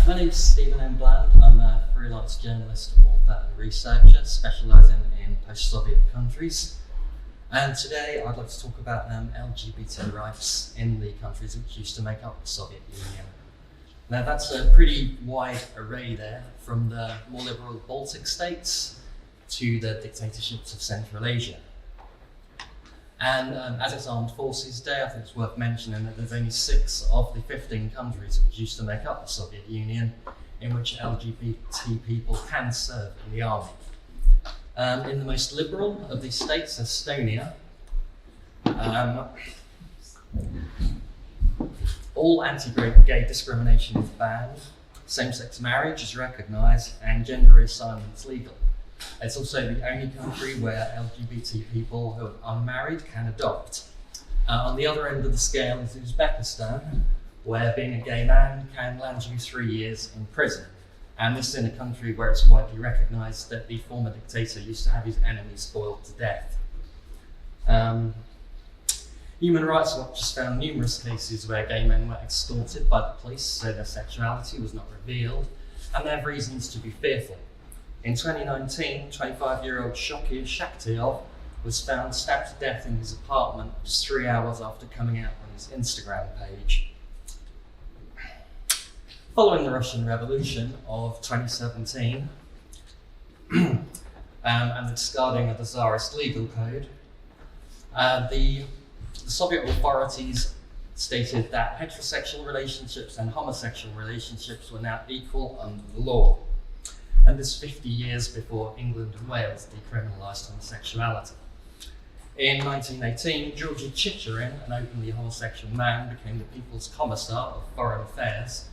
My name is Stephen M. Bland. I'm a freelance journalist, author and researcher specialising in post-Soviet countries. And today I'd like to talk about LGBT rights in the countries which used to make up the Soviet Union. Now that's a pretty wide array there, from the more liberal Baltic states to the dictatorships of Central Asia. And as it's Armed Forces Day, I think it's worth mentioning that there's only 6 of the 15 countries which used to make up the Soviet Union in which LGBT people can serve in the army. In the most liberal of these states, Estonia, all anti-gay discrimination is banned, same-sex marriage is recognised, and gender reassignment is legal. It's also the only country where LGBT people who are unmarried can adopt. On the other end of the scale is Uzbekistan, where being a gay man can land you 3 years in prison. And this is in a country where it's widely recognised that the former dictator used to have his enemies boiled to death. Human Rights Watch has found numerous cases where gay men were extorted by the police, so their sexuality was not revealed, and they have reasons to be fearful. In 2019, 25-year-old Shokir Shakhtyov was found stabbed to death in his apartment just 3 hours after coming out on his Instagram page. Following the Russian Revolution of 2017 and the discarding of the Tsarist legal code, the Soviet authorities stated that heterosexual relationships and homosexual relationships were now equal under the law. And this 50 years before England and Wales decriminalised homosexuality. In 1918, Georgy Chicherin, an openly homosexual man, became the People's Commissar of Foreign Affairs.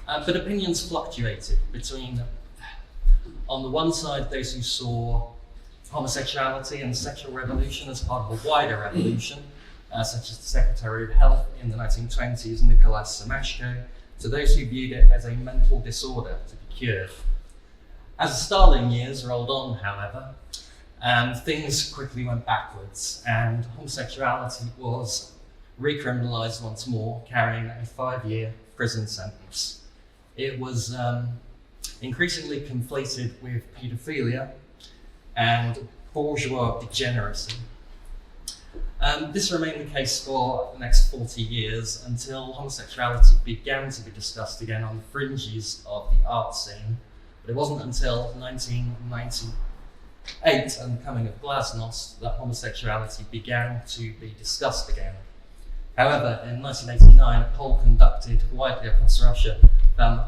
But opinions fluctuated between, on the one side, those who saw homosexuality and the sexual revolution as part of a wider revolution, such as the Secretary of Health in the 1920s, Nicholas Semashko, to those who viewed it as a mental disorder to be cured. As the Stalin years rolled on, however, things quickly went backwards, and homosexuality was recriminalised once more, carrying a 5-year prison sentence. It was increasingly conflated with paedophilia and bourgeois degeneracy. This remained the case for the next 40 years until homosexuality began to be discussed again on the fringes of the art scene. But it wasn't until 1998 and the coming of glasnost that homosexuality began to be discussed again. However, in 1989, a poll conducted widely across Russia found that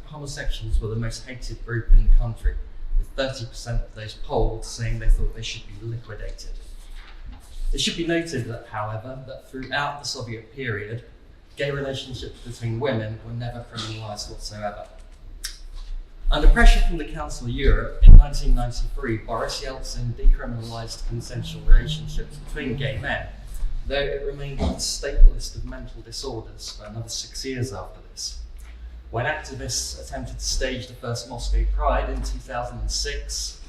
homosexuals were the most hated group in the country, with 30% of those polled saying they thought they should be liquidated. It should be noted that, however, that throughout the Soviet period, gay relationships between women were never criminalised whatsoever. Under pressure from the Council of Europe, in 1993, Boris Yeltsin decriminalised consensual relationships between gay men, though it remained on the state list of mental disorders for another 6 years after this. When activists attempted to stage the first Moscow Pride in 2006,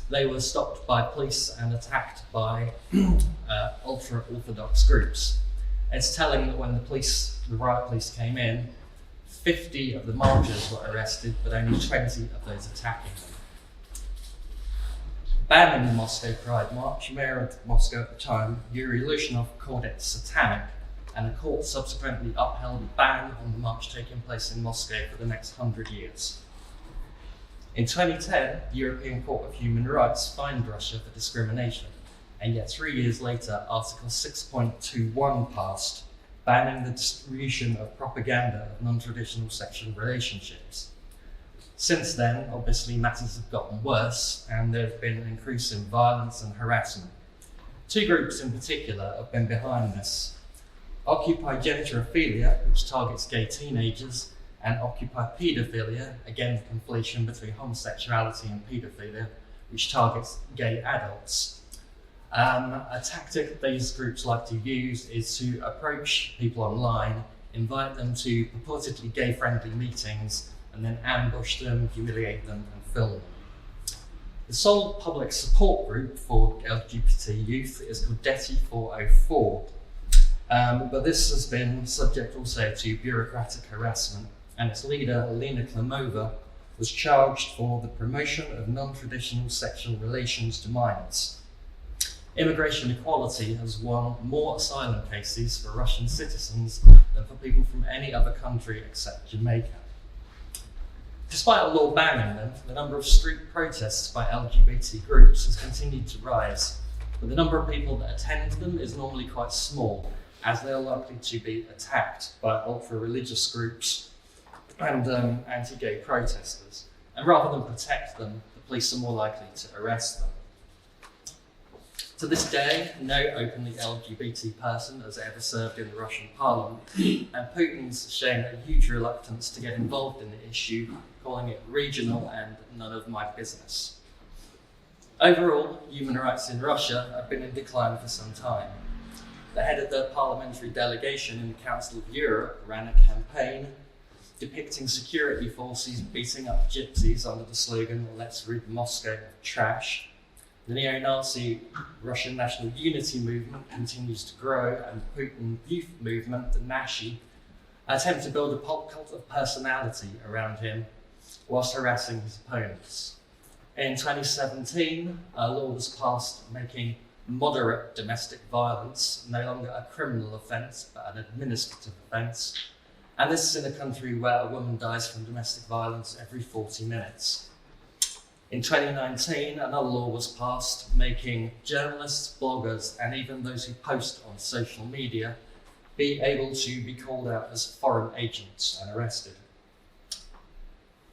they were stopped by police and attacked by ultra-Orthodox groups. It's telling that when the riot police came in, 50 of the marchers were arrested, but only 20 of those attacking them. Banning the Moscow Pride March, Mayor of Moscow at the time, Yuri Lushnov, called it satanic, and a court subsequently upheld a ban on the march taking place in Moscow for the next 100 years. In 2010, the European Court of Human Rights fined Russia for discrimination, and yet 3 years later, Article 6.21 passed, banning the distribution of propaganda of non-traditional sexual relationships. Since then, obviously matters have gotten worse, and there have been an increase in violence and harassment. 2 groups in particular have been behind this. Occupy Genitrophilia, which targets gay teenagers, and Occupy Paedophilia, again the conflation between homosexuality and paedophilia, which targets gay adults. A tactic these groups like to use is to approach people online, invite them to purportedly gay-friendly meetings, and then ambush them, humiliate them, and film them. The sole public support group for LGBT youth is called DETI 404, but this has been subject also to bureaucratic harassment and its leader, Alina Klimova, was charged for the promotion of non-traditional sexual relations to minors. Immigration equality has won more asylum cases for Russian citizens than for people from any other country except Jamaica. Despite a law banning them, the number of street protests by LGBT groups has continued to rise, but the number of people that attend them is normally quite small, as they are likely to be attacked by ultra-religious groups and anti-gay protesters. And rather than protect them, the police are more likely to arrest them. To this day, no openly LGBT person has ever served in the Russian parliament, and Putin's shown a huge reluctance to get involved in the issue, calling it regional and none of my business. Overall, human rights in Russia have been in decline for some time. The head of the parliamentary delegation in the Council of Europe ran a campaign depicting security forces beating up gypsies under the slogan, "Let's rid Moscow of trash." The neo-Nazi Russian National Unity movement continues to grow, and the Putin youth movement, the Nashi, attempt to build a cult of personality around him whilst harassing his opponents. In 2017, a law was passed making moderate domestic violence no longer a criminal offence but an administrative offence, and this is in a country where a woman dies from domestic violence every 40 minutes. In 2019, another law was passed making journalists, bloggers, and even those who post on social media be able to be called out as foreign agents and arrested.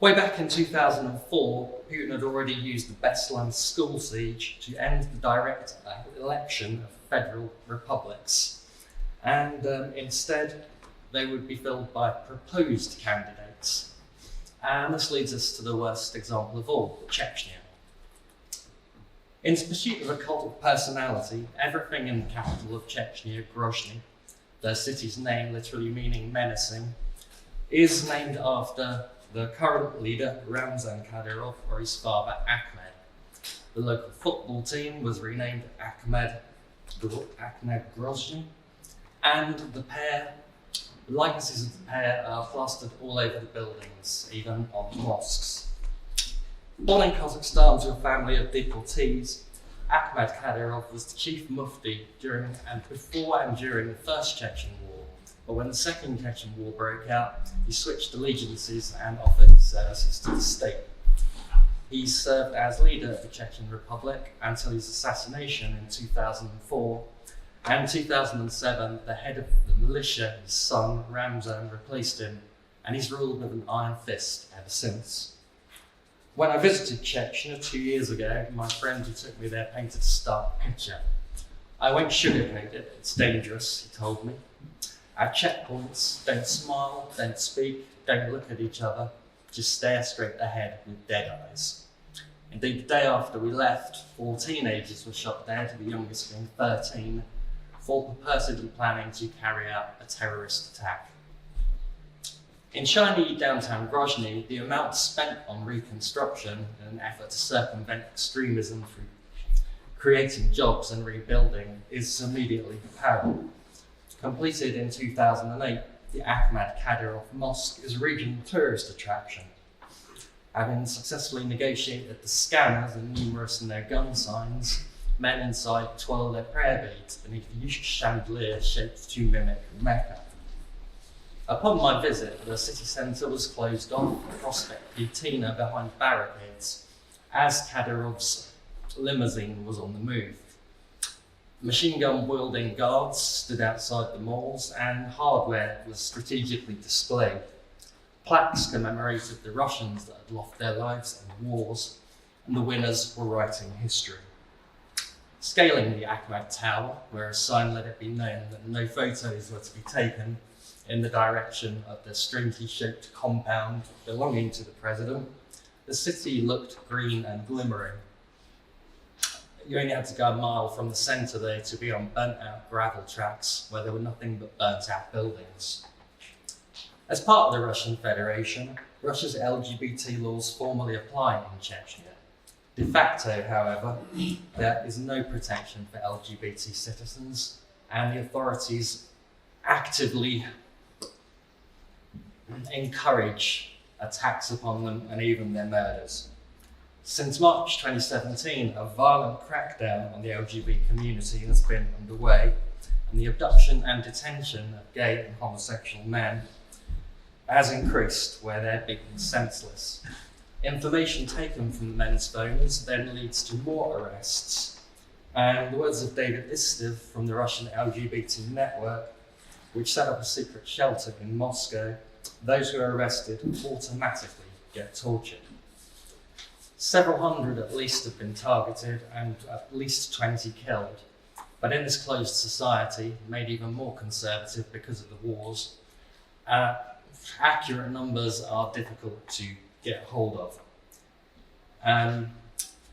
Way back in 2004, Putin had already used the Beslan school siege to end the direct election of federal republics, and instead they would be filled by proposed candidates. And this leads us to the worst example of all, Chechnya. In its pursuit of a cult of personality, everything in the capital of Chechnya, Grozny, the city's name literally meaning menacing, is named after the current leader, Ramzan Kadyrov, or his father, Ahmed. The local football team was renamed Ahmed Grozny, and the likenesses of the pair are plastered all over the buildings, even on mosques. Born in Kazakhstan to a family of deportees, Ahmed Kadyrov was the chief mufti before and during the First Chechen War. But when the Second Chechen War broke out, he switched allegiances and offered his services to the state. He served as leader of the Chechen Republic until his assassination in 2004. And in 2007, the head of the militia, his son, Ramzan, replaced him, and he's ruled with an iron fist ever since. When I visited Chechnya 2 years ago, my friend who took me there painted a stark picture. I won't sugarcoat it, it's dangerous, he told me. At checkpoints, don't smile, don't speak, don't look at each other, just stare straight ahead with dead eyes. Indeed, the day after we left, 4 teenagers were shot dead, the youngest being 13, for purportedly planning to carry out a terrorist attack. In shiny downtown Grozny, the amount spent on reconstruction in an effort to circumvent extremism through creating jobs and rebuilding is immediately apparent. Completed in 2008, the Ahmed Kadyrov Mosque is a regional tourist attraction. Having successfully negotiated the scanners and numerous no-gun signs, men inside twirl their prayer beads beneath a huge chandelier shaped to mimic Mecca. Upon my visit, the city centre was closed off, Prospect Putina behind barricades, as Kadyrov's limousine was on the move. Machine gun-wielding guards stood outside the malls, and hardware was strategically displayed. Plaques commemorated the Russians that had lost their lives in wars, and the winners were writing history. Scaling the Ahmed Tower, where a sign let it be known that no photos were to be taken in the direction of the strangely shaped compound belonging to the president, the city looked green and glimmering. You only had to go a mile from the centre there to be on burnt-out gravel tracks where there were nothing but burnt-out buildings. As part of the Russian Federation, Russia's LGBT laws formally apply in Chechnya. De facto, however, there is no protection for LGBT citizens, and the authorities actively encourage attacks upon them and even their murders. Since March 2017, a violent crackdown on the LGBT community has been underway, and the abduction and detention of gay and homosexual men has increased, where they're beaten senseless. Information taken from the men's phones then leads to more arrests. And the words of David Istev from the Russian LGBT network, which set up a secret shelter in Moscow, those who are arrested automatically get tortured. Several hundred at least have been targeted and at least 20 killed. But in this closed society, made even more conservative because of the wars, accurate numbers are difficult to get hold of.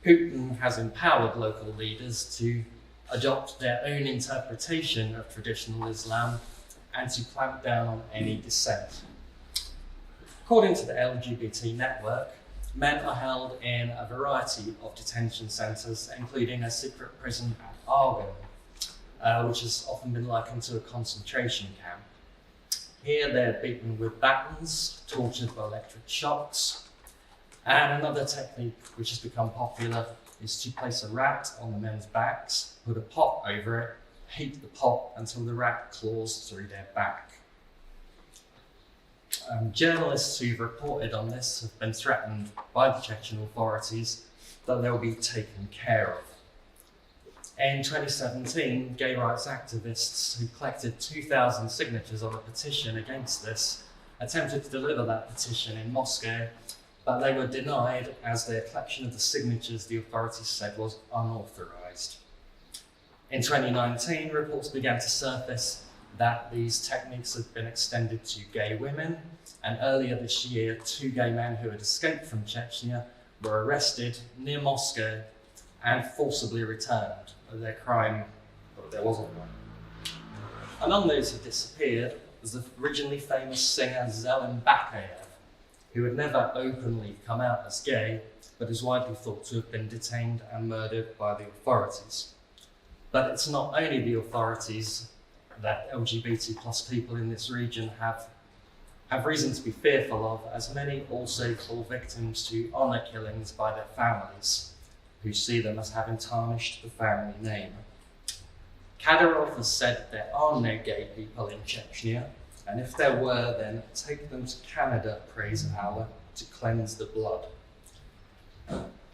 Putin has empowered local leaders to adopt their own interpretation of traditional Islam and to clamp down on any dissent. According to the LGBT network, men are held in a variety of detention centres, including a secret prison at Argon, which has often been likened to a concentration camp. Here they're beaten with batons, tortured by electric shocks, and another technique which has become popular is to place a rat on the men's backs, put a pot over it, heat the pot until the rat claws through their back. Journalists who've reported on this have been threatened by the Chechen authorities that they'll be taken care of. In 2017, gay rights activists who collected 2,000 signatures on a petition against this attempted to deliver that petition in Moscow, but they were denied as their collection of the signatures the authorities said was unauthorised. In 2019, reports began to surface that these techniques had been extended to gay women, and earlier this year, 2 gay men who had escaped from Chechnya were arrested near Moscow and forcibly returned. Their crime, well, there wasn't one. Among those who disappeared was the originally famous singer Zelembakayev, who had never openly come out as gay, but is widely thought to have been detained and murdered by the authorities. But it's not only the authorities that LGBT plus people in this region have reason to be fearful of, as many also fall victims to honour killings by their families, who see them as having tarnished the family name. Kadyrov has said there are no gay people in Chechnya, and if there were, then take them to Canada, prays Allah, to cleanse the blood.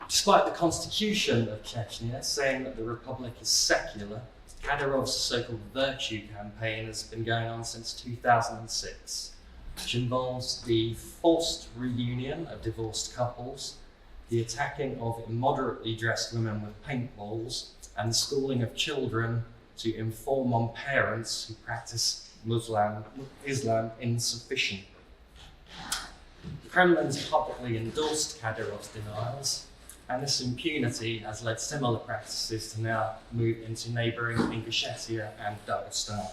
Despite the constitution of Chechnya saying that the republic is secular, Kadyrov's so-called virtue campaign has been going on since 2006, which involves the forced reunion of divorced couples, the attacking of immoderately dressed women with paintballs, and the schooling of children to inform on parents who practice Islam insufficiently. The Kremlin's publicly endorsed Kadyrov's denials, and this impunity has led similar practices to now move into neighbouring Ingushetia and Dagestan.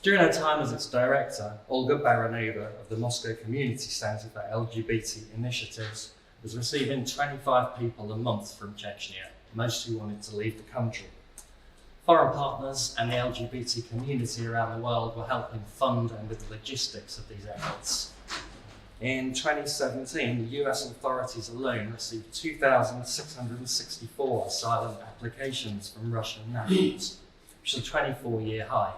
During her time as its director, Olga Baranova of the Moscow Community Centre for LGBT Initiatives was receiving 25 people a month from Chechnya, most who wanted to leave the country. Foreign partners and the LGBT community around the world were helping fund and with the logistics of these efforts. In 2017, the US authorities alone received 2,664 asylum applications from Russian nationals, which is a 24-year high.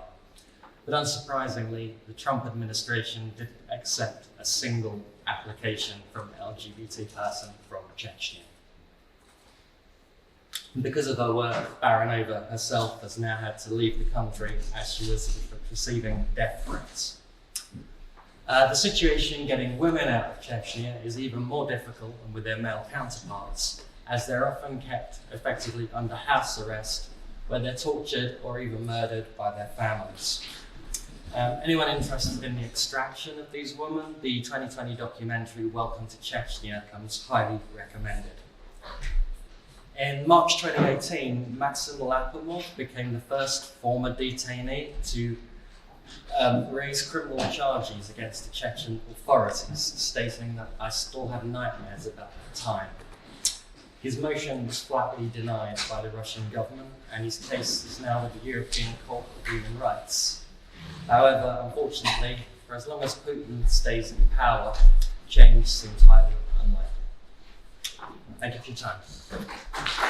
But unsurprisingly, the Trump administration didn't accept a single application from an LGBT person from Chechnya. And because of her work, Baranova herself has now had to leave the country as she was receiving death threats. The situation getting women out of Chechnya is even more difficult than with their male counterparts, as they're often kept effectively under house arrest, where they're tortured or even murdered by their families. Anyone interested in the extraction of these women, the 2020 documentary Welcome to Chechnya comes highly recommended. In March 2018, Maxim Lapomov became the first former detainee to raise criminal charges against the Chechen authorities, stating that I still have nightmares about that time. His motion was flatly denied by the Russian government, and his case is now with the European Court of Human Rights. However, unfortunately, for as long as Putin stays in power, change seems highly unlikely. Thank you for your time.